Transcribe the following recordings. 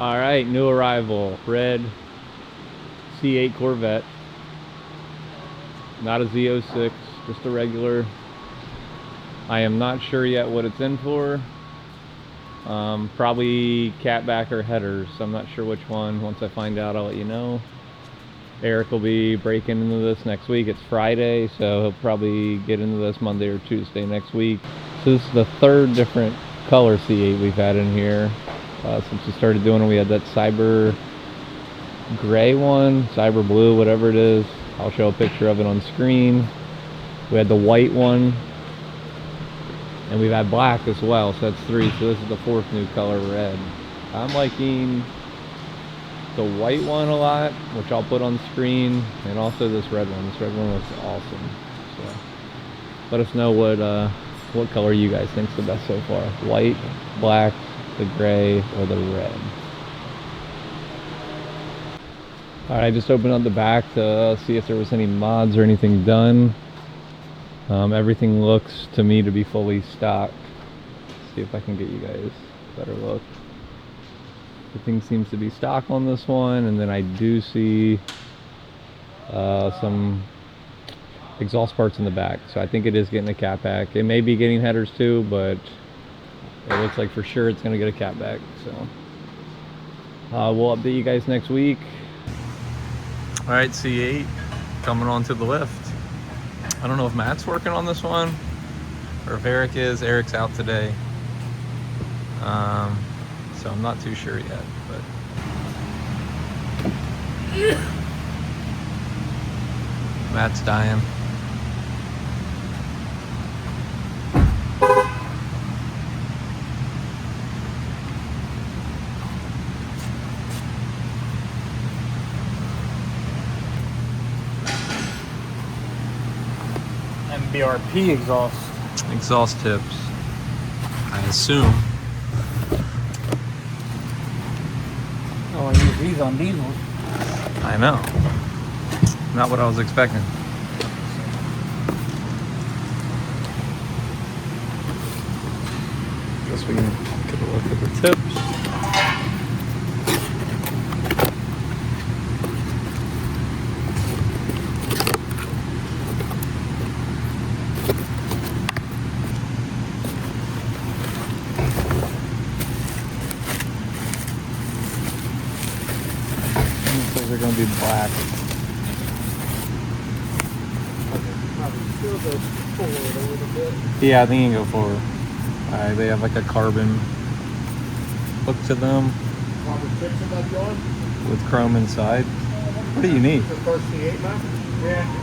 All right, new arrival, red C8 Corvette. Not a Z06, just a regular. I am not sure yet what it's in for. Probably catback or headers. I'm not sure which one. Once I find out, I'll let you know. Eric will be breaking into this next week. It's Friday, so he'll probably get into this Monday or Tuesday next week. So this is the third different color C8 we've had in here since we started doing it. We had that cyber gray one, cyber blue, whatever it is. I'll show a picture of it on screen. We had the white one, and we've had black as well, so that's three. So this is the fourth new color, red. I'm liking the white one a lot, which I'll put on screen, and also this red one. This red one looks awesome. So let us know what color you guys think is the best so far. White, black, the gray, or the red. All right, I just opened up the back to see if there was any mods or anything done. Everything looks to me to be fully stocked. Let's see if I can get you guys a better look. Everything seems to be stock on this one, and then I do see some exhaust parts in the back, so I think it is getting a catback. It may be getting headers too, but it looks like for sure it's going to get a catback. So we'll update you guys next week. All right, C8 coming onto the lift. I don't know if Matt's working on this one or if Eric is. Eric's out today, so I'm not too sure yet, but Matt's dying. MBRP exhaust tips, I assume. Oh, I use these on diesels. I know. Not what I was expecting. Guess we can get a look at the tips. They're going to be black. Yeah, I think you can go forward. Alright, they have like a carbon look to them with chrome inside. What do you need? The first C8 map? Yeah.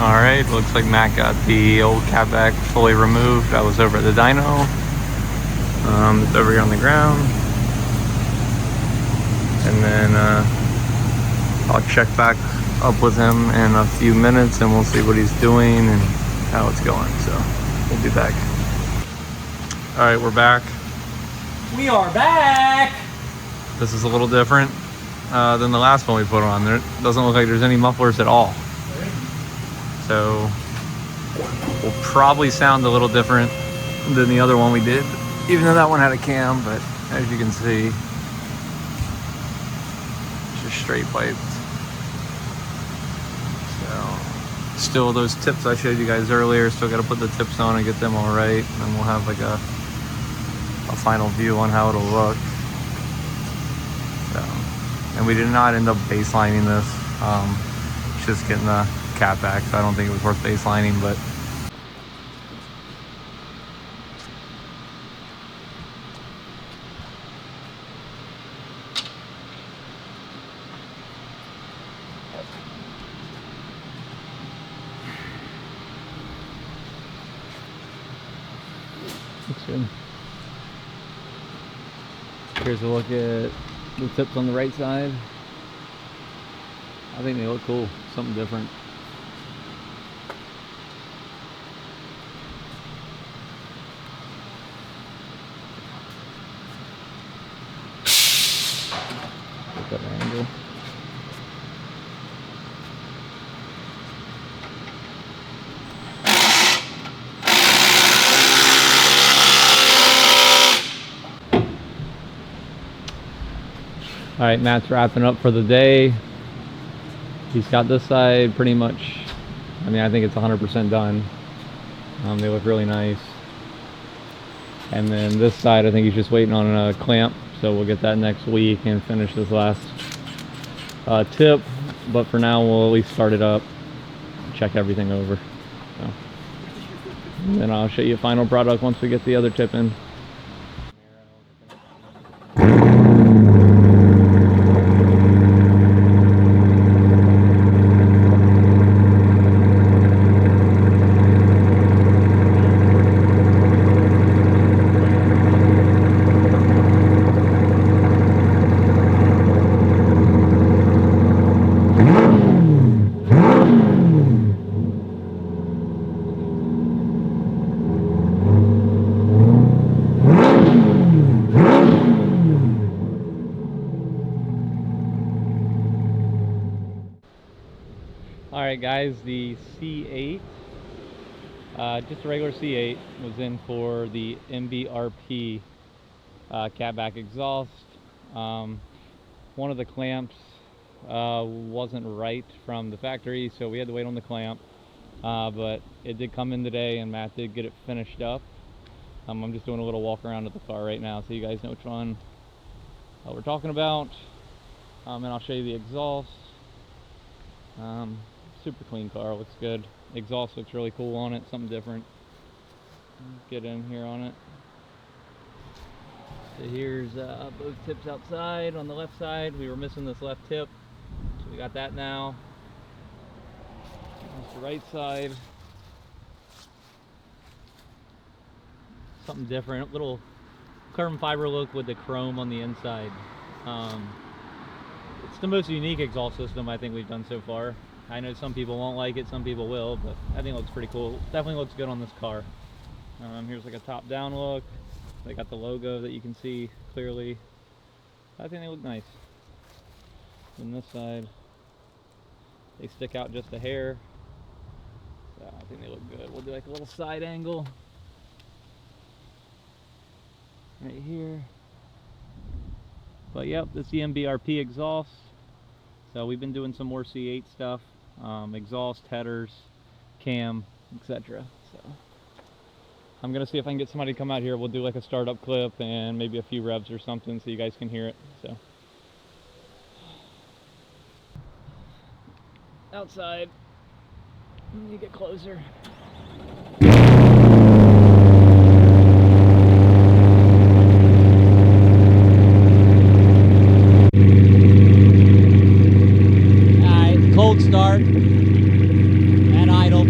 Alright, looks like Matt got the old catback fully removed. I was over at the dyno. It's over here on the ground. And then I'll check back up with him in a few minutes and we'll see what he's doing and how it's going. So we'll be back. Alright, we're back. We are back! This is a little different than the last one we put on. There doesn't look like there's any mufflers at all. So we'll probably sound a little different than the other one we did, even though that one had a cam, but as you can see, just straight piped. So still those tips I showed you guys earlier, still got to put the tips on and get them all right, and then we'll have like a final view on how it'll look. So and we did not end up baselining this. Just getting the Catback, so I don't think it was worth baselining, but looks good. Here's a look at the tips on the right side. I think they look cool, something different. Look at that angle. All right, Matt's wrapping up for the day. He's got this side pretty much, I mean, I think it's 100% done. They look really nice. And then this side, I think he's just waiting on a clamp. So we'll get that next week and finish this last tip. But for now, we'll at least start it up, check everything over. So. And then I'll show you a final product once we get the other tip in. Alright guys, the C8, just a regular C8, was in for the MBRP Catback exhaust. One of the clamps wasn't right from the factory, so we had to wait on the clamp, but it did come in today and Matt did get it finished up. I'm just doing a little walk around of the car right now so you guys know which one we're talking about, and I'll show you the exhaust. Super clean car, looks good. Exhaust looks really cool on it, something different. Get in here on it. So here's both tips outside. On the left side, we were missing this left tip, so we got that now. Here's the right side. Something different, little carbon fiber look with the chrome on the inside. It's the most unique exhaust system I think we've done so far. I know some people won't like it, some people will, but I think it looks pretty cool. Definitely looks good on this car. Here's like a top-down look. They got the logo that you can see clearly. I think they look nice. On this side, they stick out just a hair. So I think they look good. We'll do like a little side angle right here. But yep, this is the MBRP exhaust. So we've been doing some more C8 stuff, exhaust, headers, cam, etc. So I'm gonna see if I can get somebody to come out here. We'll do like a startup clip and maybe a few revs or something so you guys can hear it. So outside, let me get closer. Cold start at idle.